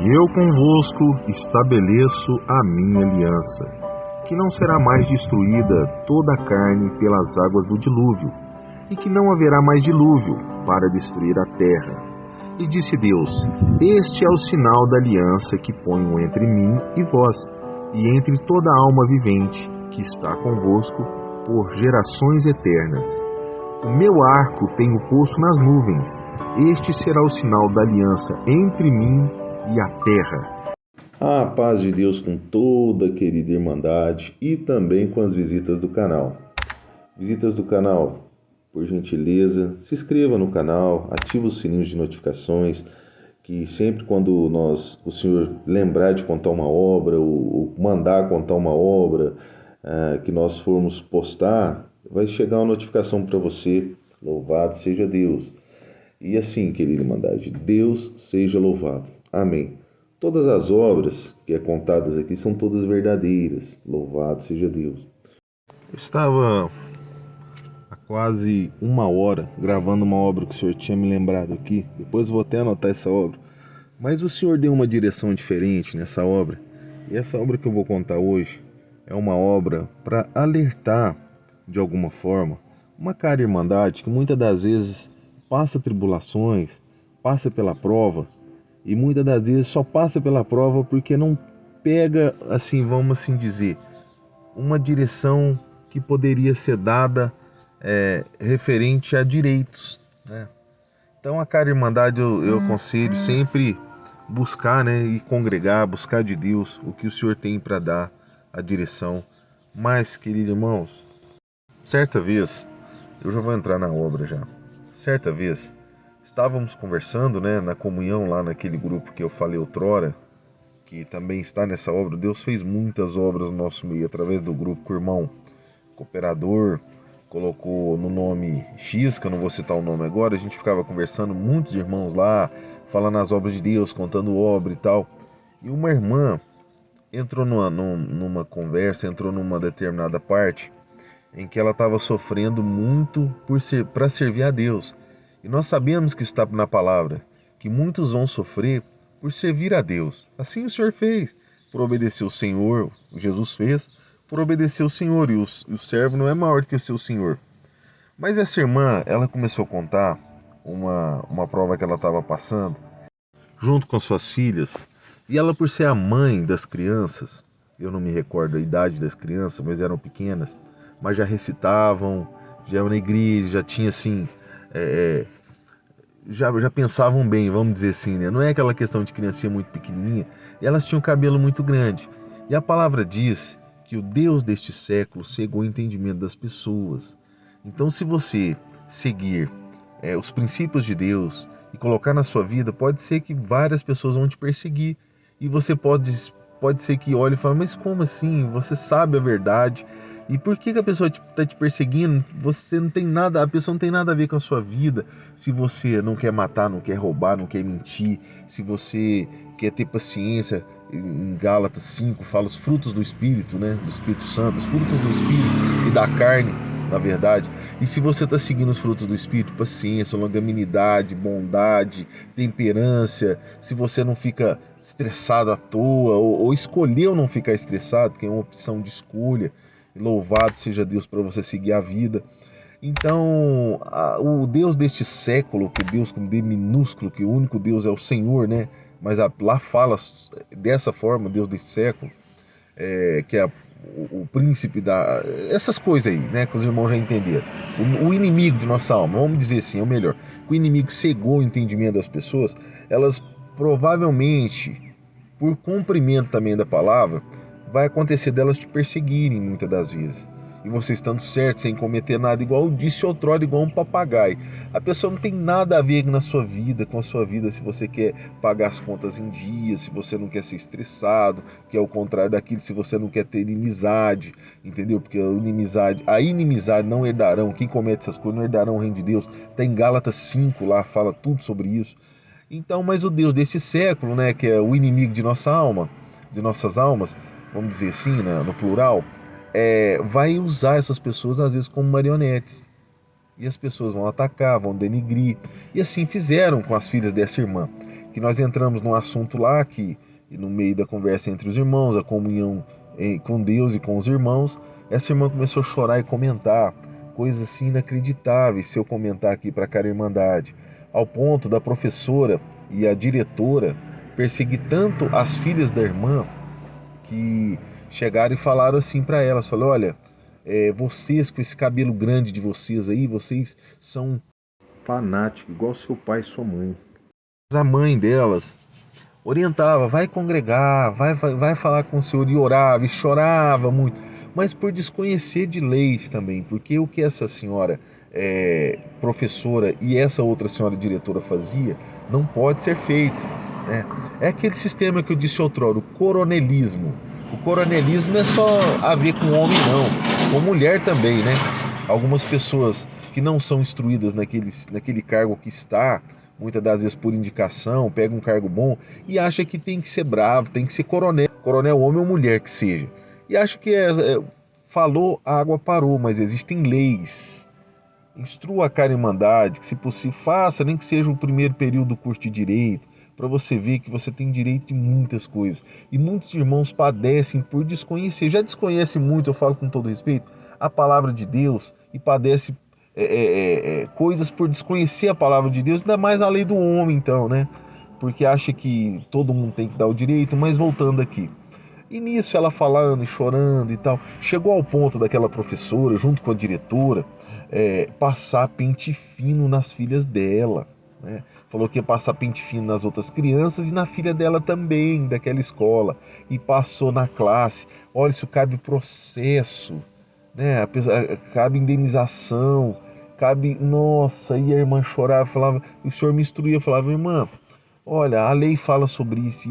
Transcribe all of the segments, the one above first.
Eu convosco estabeleço a minha aliança, que não será mais destruída toda a carne pelas águas do dilúvio, e que não haverá mais dilúvio para destruir a terra. E disse Deus: Este é o sinal da aliança que ponho entre mim e vós, e entre toda alma vivente que está convosco por gerações eternas. O meu arco tenho posto nas nuvens. Este será o sinal da aliança entre mim e a terra. A paz de Deus com toda a querida irmandade e também com as visitas do canal. Visitas do canal, por gentileza, se inscreva no canal, ative os sininhos de notificações, que sempre quando o Senhor lembrar de contar uma obra, ou mandar contar uma obra, que nós formos postar, vai chegar uma notificação para você. Louvado seja Deus. E assim, querida irmandade, Deus seja louvado. Amém. Todas as obras que é contadas aqui são todas verdadeiras. Louvado seja Deus. Eu estava há quase 1 hora gravando uma obra que o Senhor tinha me lembrado aqui. Depois vou até anotar essa obra. Mas o Senhor deu uma direção diferente nessa obra. E essa obra que eu vou contar hoje é uma obra para alertar, de alguma forma, uma cara irmandade que muitas das vezes passa tribulações, passa pela prova, e muitas das vezes só passa pela prova porque não pega, assim, vamos assim dizer, uma direção que poderia ser dada referente a direitos, né? Então a cara irmandade eu aconselho sempre buscar, né, e congregar, buscar de Deus o que o Senhor tem para dar, a direção. Mas, queridos irmãos, certa vez, eu já vou entrar na obra já. Certa vez, estávamos conversando, né, na comunhão lá naquele grupo que eu falei outrora, que também está nessa obra. Deus fez muitas obras no nosso meio, através do grupo que o irmão cooperador colocou no nome X, que eu não vou citar o nome agora. A gente ficava conversando, muitos irmãos lá, falando as obras de Deus, contando obra e tal. E uma irmã entrou numa conversa, entrou numa determinada parte em que ela estava sofrendo muito para servir a Deus. E nós sabemos que está na palavra que muitos vão sofrer por servir a Deus. Assim o Senhor fez, por obedecer o Senhor, Jesus fez, por obedecer o Senhor, e o servo não é maior do que o seu Senhor. Mas essa irmã, ela começou a contar uma prova que ela estava passando, junto com suas filhas, e ela, por ser a mãe das crianças, eu não me recordo a idade das crianças, mas eram pequenas, mas já recitavam, já iam na igreja, já tinha assim, já pensavam bem, vamos dizer assim, né? Não é aquela questão de criancinha muito pequenininha, e elas tinham cabelo muito grande. E a palavra diz que o Deus deste século cegou o entendimento das pessoas. Então, se você seguir os princípios de Deus e colocar na sua vida, pode ser que várias pessoas vão te perseguir, e você pode ser que olhe e fale: mas como assim? Você sabe a verdade, e por que a pessoa está te perseguindo? Você não tem nada, a pessoa não tem nada a ver com a sua vida. Se você não quer matar, não quer roubar, não quer mentir, se você quer ter paciência, em Gálatas 5 fala os frutos do Espírito, né? Do Espírito Santo, os frutos do Espírito e da carne, na verdade. E se você está seguindo os frutos do Espírito, paciência, longanimidade, bondade, temperança, se você não fica estressado à toa, ou escolheu não ficar estressado, que é uma opção de escolha, louvado seja Deus para você seguir a vida. Então, o Deus deste século, que Deus com D minúsculo, que o único Deus é o Senhor, né? Mas lá fala dessa forma, Deus deste século, que é o príncipe essas coisas aí, né, que os irmãos já entenderam. O inimigo de nossa alma, vamos dizer assim, é o melhor. O inimigo cegou o entendimento das pessoas, elas provavelmente, por cumprimento também da palavra, vai acontecer delas te perseguirem muitas das vezes. E você estando certo, sem cometer nada, igual disse outrora, igual um papagaio. A pessoa não tem nada a ver com a sua vida, se você quer pagar as contas em dia, se você não quer ser estressado, que é o contrário daquilo, se você não quer ter inimizade, entendeu? Porque a inimizade não herdarão, quem comete essas coisas não herdarão o reino de Deus. Está em Gálatas 5, lá fala tudo sobre isso. Então, mas o Deus desse século, né, que é o inimigo de nossa alma, de nossas almas, vamos dizer assim, né, no plural, vai usar essas pessoas às vezes como marionetes. E as pessoas vão atacar, vão denigrir. E assim fizeram com as filhas dessa irmã, que nós entramos num assunto lá que, no meio da conversa entre os irmãos, a comunhão com Deus e com os irmãos, essa irmã começou a chorar e comentar coisas assim inacreditáveis, se eu comentar aqui para a Irmandade, ao ponto da professora e a diretora perseguir tanto as filhas da irmã que chegaram e falaram assim para elas, falaram, olha, vocês com esse cabelo grande de vocês aí, vocês são fanáticos, igual seu pai e sua mãe. A mãe delas orientava, vai congregar, vai falar com o Senhor, e orava e chorava muito, mas por desconhecer de leis também, porque o que essa senhora professora e essa outra senhora diretora fazia não pode ser feito, né? É aquele sistema que eu disse outrora, o coronelismo. O coronelismo é só a ver com homem não, com mulher também, né? Algumas pessoas que não são instruídas naquele cargo que está, muitas das vezes por indicação, pega um cargo bom e acha que tem que ser bravo, tem que ser coronel homem ou mulher que seja. E acha que falou, a água parou, mas existem leis. Instrua a Irmandade, que se possível faça, nem que seja o primeiro período do curso de Direito, para você ver que você tem direito em muitas coisas. E muitos irmãos padecem por desconhecer, já desconhecem muito, eu falo com todo respeito, a palavra de Deus e padecem coisas por desconhecer a palavra de Deus, ainda mais a lei do homem então, né? Porque acha que todo mundo tem que dar o direito, mas voltando aqui. E nisso ela falando e chorando e tal, chegou ao ponto daquela professora, junto com a diretora, passar pente fino nas filhas dela, né? Falou que ia passar pente fino nas outras crianças e na filha dela também, daquela escola. E passou na classe. Olha, isso cabe processo, né? Cabe indenização, cabe... Nossa, e a irmã chorava, falava, o senhor me instruía, falava, irmã, olha, a lei fala sobre isso,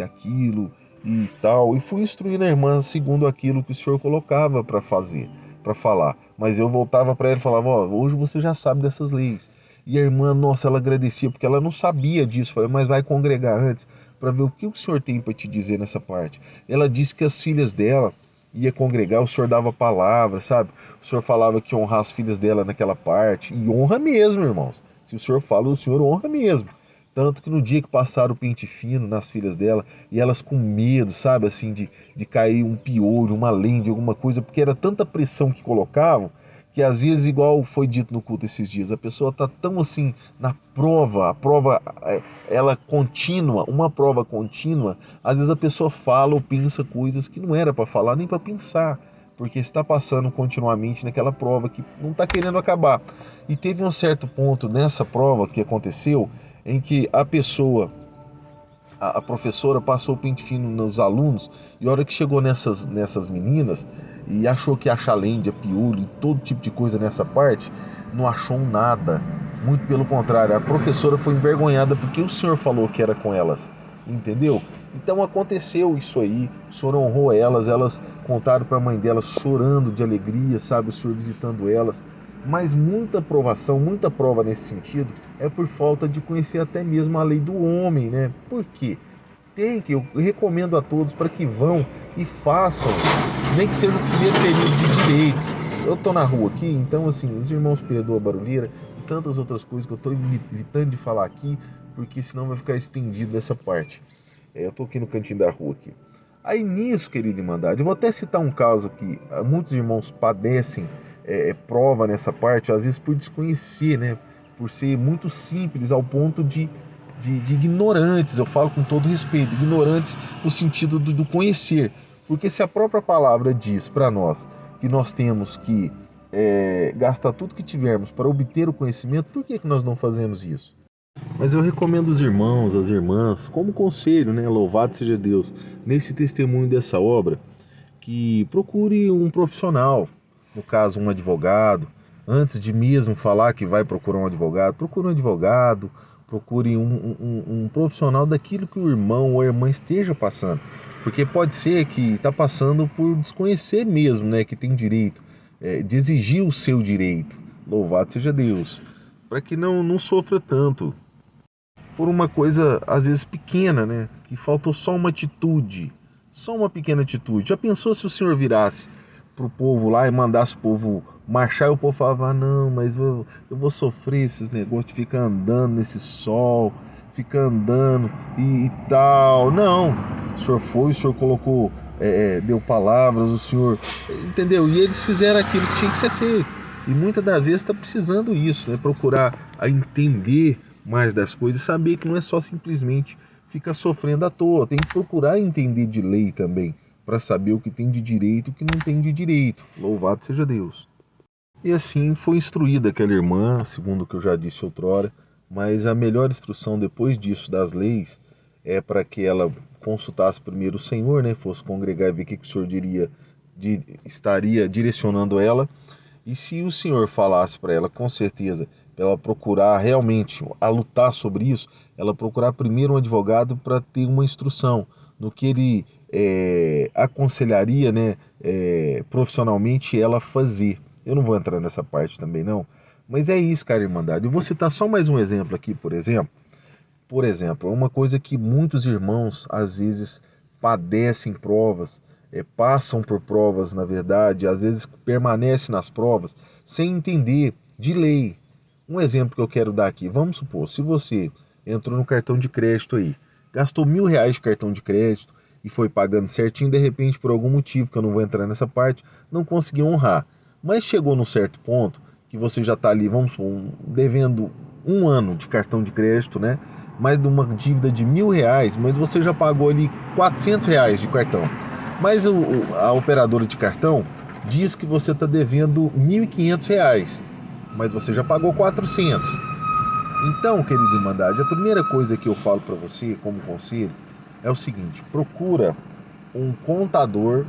aquilo e tal. E fui instruindo a irmã segundo aquilo que o senhor colocava para fazer, para falar. Mas eu voltava para ela e falava, hoje você já sabe dessas leis. E a irmã, nossa, ela agradecia, porque ela não sabia disso. Falei, mas vai congregar antes para ver o que o senhor tem para te dizer nessa parte. Ela disse que as filhas dela ia congregar, o senhor dava palavra, sabe? O senhor falava que honrar as filhas dela naquela parte. E honra mesmo, irmãos. Se o senhor fala, o senhor honra mesmo. Tanto que no dia que passaram o pente fino nas filhas dela, e elas com medo, sabe, assim, de cair um piolho, uma lende, alguma coisa, porque era tanta pressão que colocavam, que às vezes, igual foi dito no culto esses dias, a pessoa está tão assim na prova, a prova ela contínua, uma prova contínua, às vezes a pessoa fala ou pensa coisas que não era para falar nem para pensar, porque está passando continuamente naquela prova que não está querendo acabar. E teve um certo ponto nessa prova que aconteceu, em que a pessoa, a professora passou o pente fino nos alunos, e a hora que chegou nessas meninas, e achou que ia achar lende, piolho, todo tipo de coisa nessa parte, não achou nada. Muito pelo contrário, a professora foi envergonhada porque o senhor falou que era com elas, entendeu? Então aconteceu isso aí, o senhor honrou elas contaram para a mãe delas chorando de alegria, sabe, o senhor visitando elas. Mas muita provação, muita prova nesse sentido é por falta de conhecer até mesmo a lei do homem, né? Por quê? Eu recomendo a todos para que vão e façam, nem que seja o primeiro período de direito. Eu estou na rua aqui, então assim, os irmãos perdoam a barulheira e tantas outras coisas que eu estou evitando de falar aqui, porque senão vai ficar estendido essa parte. Eu estou aqui no cantinho da rua aqui. Aí nisso, querida Irmandade, eu vou até citar um caso que muitos irmãos padecem prova nessa parte, às vezes por desconhecer, né? Por ser muito simples ao ponto de ignorantes, eu falo com todo respeito, ignorantes no sentido do conhecer, porque se a própria palavra diz para nós que nós temos que gastar tudo que tivermos para obter o conhecimento, por que nós não fazemos isso? Mas eu recomendo os irmãos, as irmãs, como conselho, né? Louvado seja Deus, nesse testemunho dessa obra, que procure um profissional, no caso um advogado, antes de mesmo falar que vai procurar um advogado, procure um advogado, procure um profissional daquilo que o irmão ou a irmã esteja passando, porque pode ser que está passando por desconhecer mesmo, né, que tem direito, de exigir o seu direito, louvado seja Deus, para que não sofra tanto por uma coisa às vezes pequena, né, que faltou só uma atitude, só uma pequena atitude. Já pensou se o senhor virasse pro povo lá e mandasse o povo marchar, e o povo falava, não, mas eu vou sofrer esses negócios de ficar andando nesse sol, fica andando e tal. Não, o senhor foi, o senhor colocou, deu palavras, o senhor, entendeu? E eles fizeram aquilo que tinha que ser feito. E muitas das vezes está precisando isso, né? Procurar a entender mais das coisas e saber que não é só simplesmente ficar sofrendo à toa. Tem que procurar entender de lei também, para saber o que tem de direito e o que não tem de direito. Louvado seja Deus. E assim foi instruída aquela irmã, segundo o que eu já disse outrora, mas a melhor instrução depois disso das leis é para que ela consultasse primeiro o Senhor, né? Fosse congregar e ver o que o Senhor estaria direcionando ela. E se o Senhor falasse para ela, com certeza, para ela procurar realmente a lutar sobre isso, ela procurar primeiro um advogado para ter uma instrução no que ele aconselharia, né, profissionalmente ela fazer. Eu não vou entrar nessa parte também não, mas é isso, cara, irmandade. Eu vou citar só mais um exemplo aqui, por exemplo. Por exemplo, uma coisa que muitos irmãos às vezes padecem provas, passam por provas, na verdade, às vezes permanecem nas provas sem entender de lei. Um exemplo que eu quero dar aqui, vamos supor, se você entrou no cartão de crédito aí, gastou R$ 1.000 de cartão de crédito e foi pagando certinho, de repente, por algum motivo, que eu não vou entrar nessa parte, não conseguiu honrar. Mas chegou num certo ponto que você já está ali, vamos supor, devendo 1 ano de cartão de crédito, né? Mais de uma dívida de R$ 1.000, mas você já pagou ali R$ 400 de cartão. Mas a operadora de cartão diz que você está devendo R$ 1.500, mas você já pagou 400. Então, querida irmandade, a primeira coisa que eu falo para você como conselho é o seguinte: procura um contador,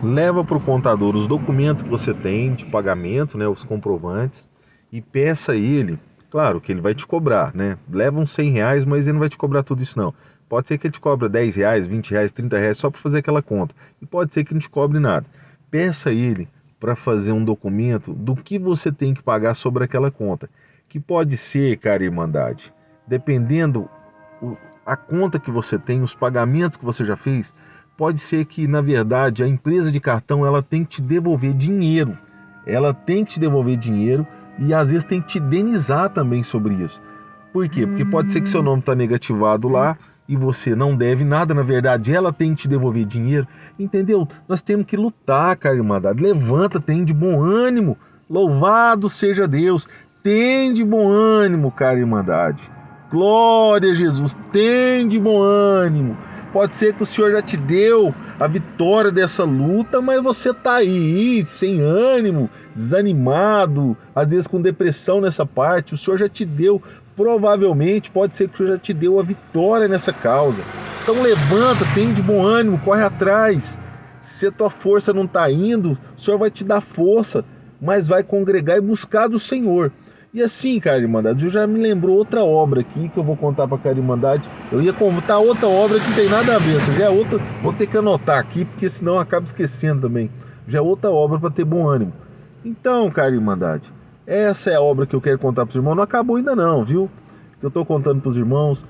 leva para o contador os documentos que você tem de pagamento, né, os comprovantes, e peça a ele, claro que ele vai te cobrar, né? Leva uns R$ 100, mas ele não vai te cobrar tudo isso não. Pode ser que ele te cobre R$ 10, R$ 20, R$ 30 só para fazer aquela conta. E pode ser que não te cobre nada. Peça a ele para fazer um documento do que você tem que pagar sobre aquela conta. Que pode ser, cara irmandade, dependendo a conta que você tem, os pagamentos que você já fez, pode ser que, na verdade, a empresa de cartão ela tem que te devolver dinheiro. Ela tem que te devolver dinheiro e às vezes tem que te indenizar também sobre isso. Por quê? Porque pode ser que seu nome está negativado lá e você não deve nada, na verdade ela tem que te devolver dinheiro, entendeu? Nós temos que lutar, cara irmandade. Levanta, tem de bom ânimo, louvado seja Deus, tem de bom ânimo, cara irmandade. Glória a Jesus, tem de bom ânimo. Pode ser que o Senhor já te deu a vitória dessa luta, mas você tá aí, sem ânimo, desanimado, às vezes com depressão nessa parte. O Senhor já te deu, provavelmente, pode ser que o Senhor já te deu a vitória nessa causa. Então levanta, tem de bom ânimo, corre atrás. Se a tua força não está indo, o Senhor vai te dar força, mas vai congregar e buscar do Senhor. E assim, cara irmandade, eu já me lembrou outra obra aqui que eu vou contar para cara irmandade. Eu ia contar outra obra que não tem nada a ver, essa já é outra, vou ter que anotar aqui, porque senão eu acabo esquecendo também. Já é outra obra para ter bom ânimo. Então, cara irmandade, essa é a obra que eu quero contar para os irmãos. Não acabou ainda não, viu? Eu estou contando para os irmãos,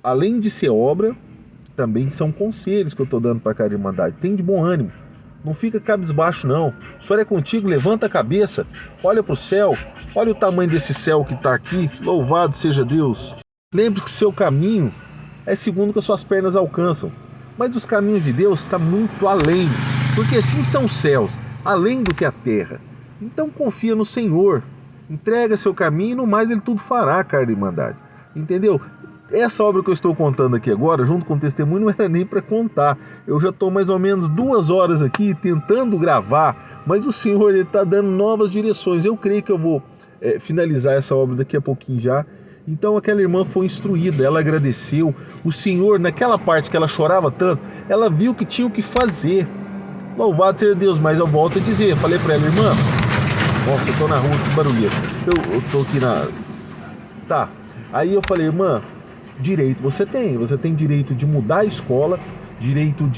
além de ser obra, também são conselhos que eu estou dando para cara irmandade. Tem de bom ânimo. Não fica cabisbaixo não. O Senhor é contigo, levanta a cabeça, olha para o céu, olha o tamanho desse céu que está aqui, louvado seja Deus. Lembre que o seu caminho é segundo que as suas pernas alcançam, mas os caminhos de Deus está muito além, porque assim são os céus, além do que a terra. Então confia no Senhor, entrega seu caminho e no mais Ele tudo fará, cara de irmandade. Entendeu? Essa obra que eu estou contando aqui agora, junto com o testemunho, não era nem para contar. Eu já estou mais ou menos 2 horas aqui tentando gravar, mas o Senhor está dando novas direções. Eu creio que eu vou finalizar essa obra daqui a pouquinho já. Então aquela irmã foi instruída, ela agradeceu. O Senhor, naquela parte que ela chorava tanto, ela viu que tinha o que fazer. Louvado seja Deus, mas eu volto a dizer, falei para ela, irmã, nossa, eu estou na rua, que barulheiro. Eu estou aqui na... Tá, aí eu falei, irmã, direito você tem direito de mudar a escola, direito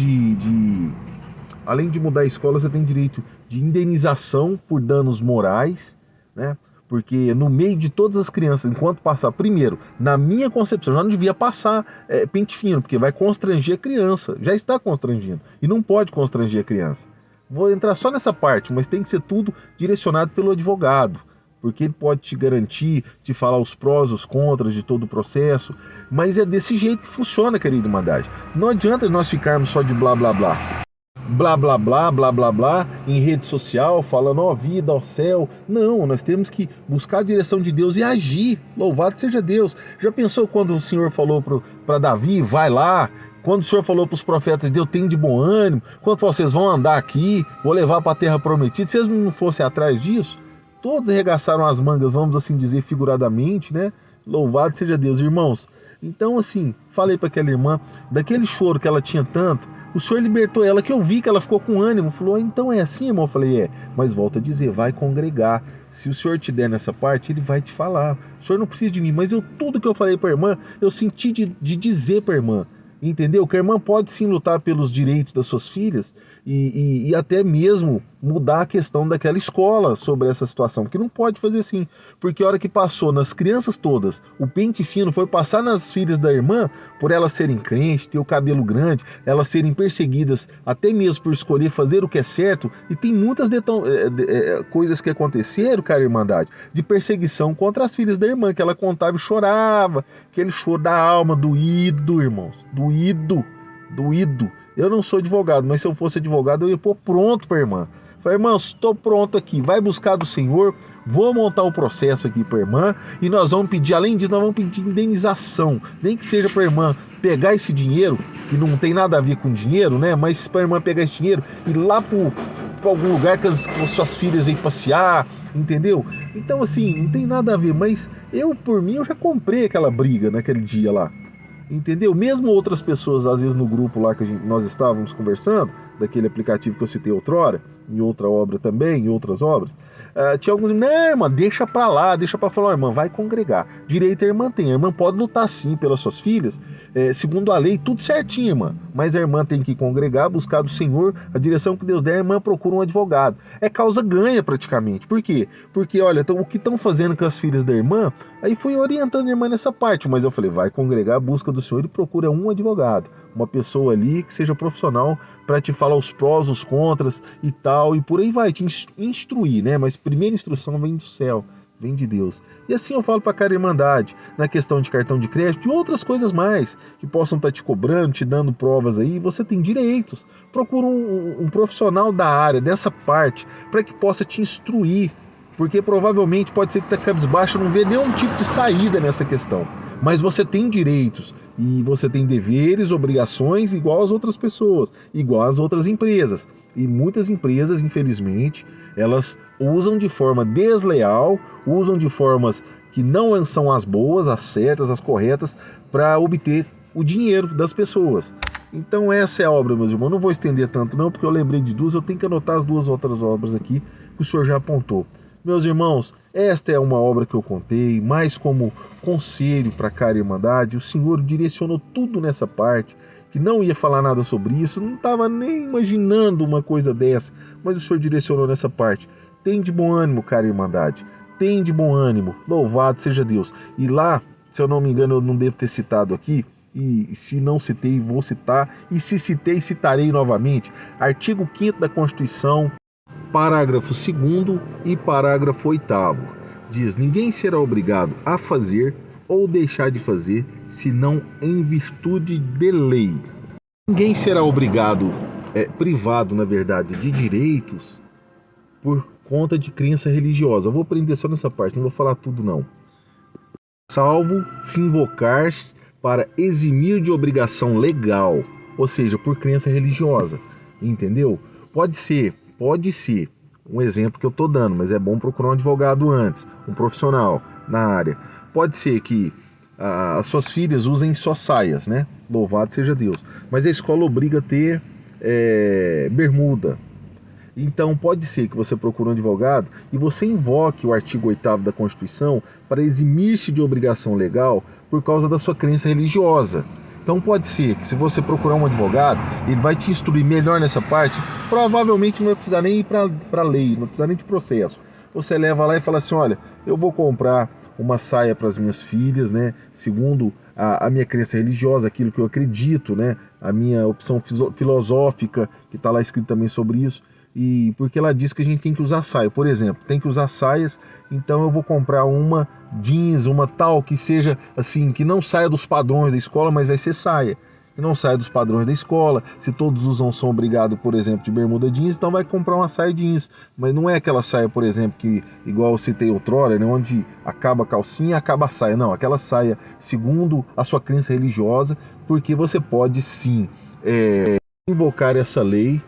além de mudar a escola, você tem direito de indenização por danos morais, né? Porque no meio de todas as crianças, enquanto passar, primeiro, na minha concepção, já não devia passar pente fino, porque vai constranger a criança, já está constrangindo, e não pode constranger a criança. Vou entrar só nessa parte, mas tem que ser tudo direcionado pelo advogado, porque ele pode te garantir, te falar os prós, os contras de todo o processo, mas é desse jeito que funciona, querida Irmandade. Não adianta nós ficarmos só de blá blá blá. Blá blá blá, blá blá blá, em rede social, falando ó vida, ó céu. Não, nós temos que buscar a direção de Deus e agir. Louvado seja Deus. Já pensou quando o Senhor falou para Davi, vai lá? Quando o Senhor falou para os profetas, Deus tem de bom ânimo. Quando vocês vão andar aqui, vou levar para a terra prometida. Se eles não fossem atrás disso, todos arregaçaram as mangas, vamos assim dizer figuradamente, né? Louvado seja Deus, irmãos. Então assim, falei para aquela irmã, daquele choro que ela tinha tanto, o Senhor libertou ela, que eu vi que ela ficou com ânimo. Falou, então é assim, irmão? Eu falei, mas volta a dizer, vai congregar. Se o Senhor te der nessa parte, Ele vai te falar. O Senhor não precisa de mim, mas tudo que eu falei para a irmã, eu senti de dizer para a irmã. Entendeu? Que a irmã pode sim lutar pelos direitos das suas filhas e até mesmo mudar a questão daquela escola sobre essa situação, porque não pode fazer assim, porque a hora que passou nas crianças todas, o pente fino foi passar nas filhas da irmã, por elas serem crentes, ter o cabelo grande, elas serem perseguidas até mesmo por escolher fazer o que é certo, e tem muitas coisas que aconteceram, cara Irmandade, de perseguição contra as filhas da irmã, que ela contava e chorava, aquele choro da alma, doído, irmãos, doído. Eu não sou advogado, mas se eu fosse advogado eu ia pôr pronto para a irmã. Falei, irmã, estou pronto aqui, vai buscar do Senhor, vou montar um processo aqui para a irmã e nós vamos pedir, além disso, nós vamos pedir indenização, nem que seja para a irmã pegar esse dinheiro, que não tem nada a ver com dinheiro, né? Mas para a irmã pegar esse dinheiro e ir lá para algum lugar com as suas filhas aí passear, entendeu? Então assim, não tem nada a ver, mas por mim, eu já comprei aquela briga naquele dia lá. Entendeu? Mesmo outras pessoas, às vezes no grupo lá que nós estávamos conversando, daquele aplicativo que eu citei outrora, em outra obra também, em outras obras, tinha alguns, não, irmã, deixa pra lá, deixa pra falar, irmã, vai congregar. Direito a irmã tem, a irmã pode lutar sim pelas suas filhas, segundo a lei, tudo certinho, irmã, mas a irmã tem que congregar, buscar do Senhor, a direção que Deus der, a irmã procura um advogado. É causa ganha praticamente, por quê? Porque, olha, o que estão fazendo com as filhas da irmã, aí fui orientando a irmã nessa parte, mas eu falei, vai congregar, busca do Senhor e procura um advogado, uma pessoa ali que seja profissional para te falar os prós, os contras e tal, e por aí vai, te instruir, né? Mas primeira instrução vem do céu, vem de Deus. E assim eu falo para cada Irmandade, na questão de cartão de crédito e outras coisas mais, que possam estar te cobrando, te dando provas aí, você tem direitos. Procura um profissional da área, dessa parte, para que possa te instruir, porque provavelmente pode ser que está cabisbaixo, não vê nenhum tipo de saída nessa questão. Mas você tem direitos e você tem deveres, obrigações igual às outras pessoas, igual às outras empresas. E muitas empresas, infelizmente, elas usam de forma desleal, usam de formas que não são as boas, as certas, as corretas, para obter o dinheiro das pessoas. Então essa é a obra, meus irmãos. Não vou estender tanto não, porque eu lembrei de duas, eu tenho que anotar as duas outras obras aqui que o senhor já apontou. Meus irmãos, esta é uma obra que eu contei, mais como conselho para cada Irmandade. O Senhor direcionou tudo nessa parte, que não ia falar nada sobre isso, não estava nem imaginando uma coisa dessa, mas o Senhor direcionou nessa parte. Tem de bom ânimo, cara Irmandade, tem de bom ânimo, louvado seja Deus. E lá, se eu não me engano, eu não devo ter citado aqui, e se não citei, vou citar, e se citei, citarei novamente, artigo 5º da Constituição, parágrafo 2º e parágrafo 8º, diz, ninguém será obrigado a fazer ou deixar de fazer, senão em virtude de lei. Ninguém será obrigado, privado, na verdade, de direitos por conta de crença religiosa. Eu vou prender só nessa parte, não vou falar tudo não. Salvo se invocar para eximir de obrigação legal, ou seja, por crença religiosa, entendeu? Pode ser um exemplo que eu estou dando, mas é bom procurar um advogado antes, um profissional na área. Pode ser que as suas filhas usem só saias, né? Louvado seja Deus. Mas a escola obriga a ter bermuda. Então pode ser que você procure um advogado e você invoque o artigo 8º da Constituição para eximir-se de obrigação legal por causa da sua crença religiosa. Então pode ser que se você procurar um advogado, ele vai te instruir melhor nessa parte, provavelmente não vai precisar nem ir para a lei, não vai precisar nem de processo. Você leva lá e fala assim, olha, eu vou comprar uma saia para as minhas filhas, né, segundo a minha crença religiosa, aquilo que eu acredito, né, a minha opção filosófica, que está lá escrito também sobre isso. e porque ela diz que a gente tem que usar saia. Por exemplo, tem que usar saias, então eu vou comprar uma jeans, uma tal que seja assim, que não saia dos padrões da escola, mas vai ser saia. Que não saia dos padrões da escola. Se todos usam são obrigados, por exemplo, de bermuda jeans, então vai comprar uma saia jeans. Mas não é aquela saia, por exemplo, que igual eu citei outrora, né, onde acaba a calcinha e acaba a saia. Não, aquela saia segundo a sua crença religiosa, porque você pode sim invocar essa lei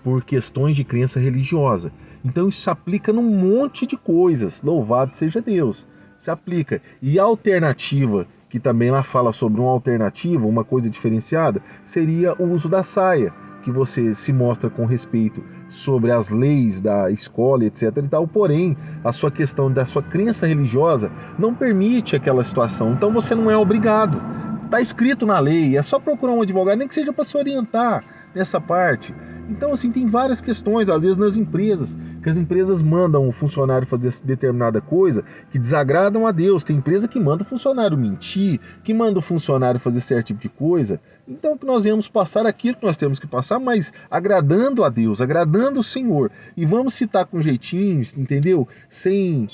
por questões de crença religiosa. Então isso se aplica num monte de coisas. Louvado seja Deus. Se aplica. E a alternativa, que também lá fala sobre uma alternativa, uma coisa diferenciada, seria o uso da saia, que você se mostra com respeito sobre as leis da escola, etc. e tal, porém, a sua questão da sua crença religiosa não permite aquela situação. Então você não é obrigado. Está escrito na lei, é só procurar um advogado, nem que seja para se orientar nessa parte. Então, assim, tem várias questões, às vezes nas empresas, que as empresas mandam o funcionário fazer determinada coisa que desagradam a Deus. Tem empresa que manda o funcionário mentir, que manda o funcionário fazer certo tipo de coisa. Então, que nós viemos passar aquilo que nós temos que passar, mas agradando a Deus, agradando o Senhor. E vamos citar com jeitinho, entendeu? Sem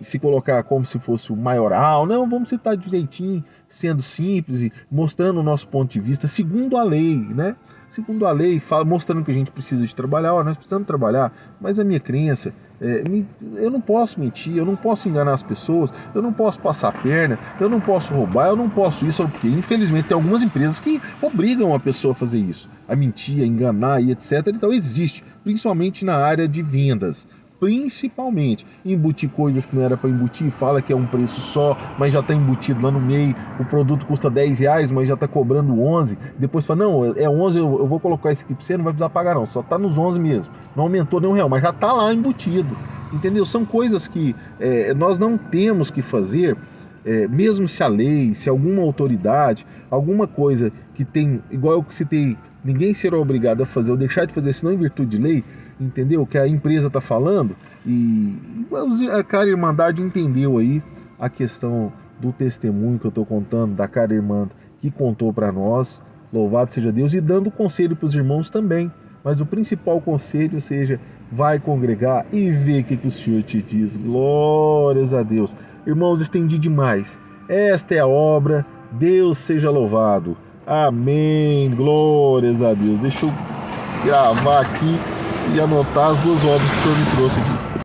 se colocar como se fosse o maioral. Não, vamos citar de jeitinho, sendo simples e mostrando o nosso ponto de vista, segundo a lei, né? Segundo a lei, mostrando que a gente precisa de trabalhar, nós precisamos trabalhar, mas a minha crença, eu não posso mentir, eu não posso enganar as pessoas, eu não posso passar a perna, eu não posso roubar, eu não posso isso, porque infelizmente tem algumas empresas que obrigam a pessoa a fazer isso, a mentir, a enganar e etc. Então existe, principalmente na área de vendas. Principalmente embutir coisas que não era para embutir, fala que é um preço só, mas já está embutido lá no meio, o produto custa R$10, mas já está cobrando 11, depois fala, não, é 11, eu vou colocar esse aqui para você, não vai precisar pagar não, só está nos 11 mesmo, não aumentou nem R$1, mas já está lá embutido, entendeu? São coisas que nós não temos que fazer, mesmo se a lei, se alguma autoridade, alguma coisa que tem, igual eu citei, ninguém será obrigado a fazer ou deixar de fazer, senão em virtude de lei, entendeu? Que a empresa está falando, e a Cara Irmandade entendeu aí a questão do testemunho que eu estou contando, da Cara Irmã que contou para nós, louvado seja Deus, e dando conselho para os irmãos também. Mas o principal conselho seja, vai congregar e vê o que o Senhor te diz. Glórias a Deus. Irmãos, estendi demais. Esta é a obra, Deus seja louvado. Amém. Glórias a Deus. Deixa eu gravar aqui e anotar as duas obras que o Senhor me trouxe aqui.